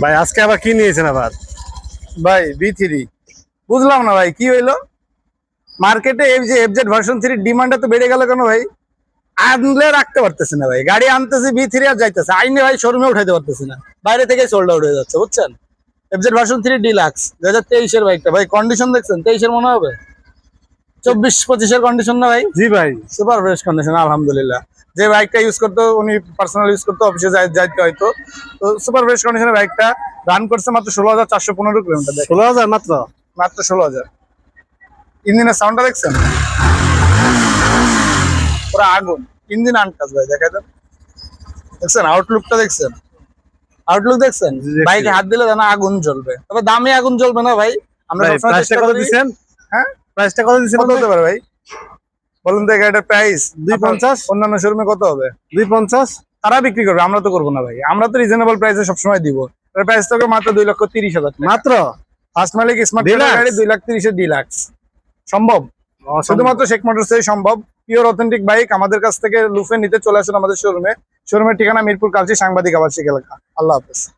ভাই আজকে আবার কি নিয়েছেন আবার? ভাই V3 বুঝলাম না ভাই কি হইলো মার্কেটে এই যে FZ ভার্সন 3 ডিমান্ডটা তো বেড়ে গেল কেন ভাই? আনলে রাখতে পারতেছি না ভাই, গাড়ি আনতেছি V3 আর যাইতেছে আইনে ভাই শোরুমে উঠাইতে পারতেছি না, বাইরে থেকে সোল্ড আউট হয়ে যাচ্ছে বুঝছেন। FZ ভার্সন 3 ডিলাক্স 2023 এর বাইকটা ভাই, কন্ডিশন দেখছেন 23 এর মনে হবে, 24-25 এর কন্ডিশন না ভাই? জি ভাই, সুপার ফ্রেশ কন্ডিশন আলহামদুলিল্লাহ। যে বাইকটা ইউজ করতো উনি পার্সোনাল ইউজ করতো, অফিসে যাইতে হয়তো, তো সুপার ফ্রেশ কন্ডিশনের বাইকটা রান করছে মাত্র 16,415 কিলোমিটার। 16,000 মাত্র? মাত্র 16,000। ইঞ্জিনের সাউন্ডটা দেখছেন পুরো আগুন, ইঞ্জিন আনটাচ ভাই, দেখা যান দেখছেন, আউটলুকটা দেখছেন, আউটলুক দেখছেন, জি, দেখছি। বাইকে হাত দিলে যেন আগুন জ্বলবে, তবে দামি আগুন জ্বলবে না ভাই। আমরা ভাই সবসময় প্রাইসটা চেষ্টা কত করি। দিবেন? হ্যাঁ, প্রাইসটা কত দিবেন? কত হতে পারে ভাই বলুন তো, এই গাড়িটার প্রাইস 250? অন্যান্য শোরুমে কত হবে? 250? তারা বিক্রি করবে, আমরা তো করবো না ভাই, আমরা তো রিজনেবল প্রাইসে সবসময় দিব। এর প্রাইস তোকে মাত্র 2,30,000 মাত্র? ফার্স্ট মালিক স্মার্ট Deluxe? গাড়ি 2,30,000 ডিলাক্স সম্ভব, শুধুমাত্র শেখ মোটরসে সম্ভব। পিওর অথেন্টিক বাইক আমাদের কাছ থেকে লুফে নিতে চলে আসুন আমাদের শোরুমের ঠিকানা মিরপুর কালচি সাংবাদিক আবাসিক এলাকা। আল্লাহ হাফেজ।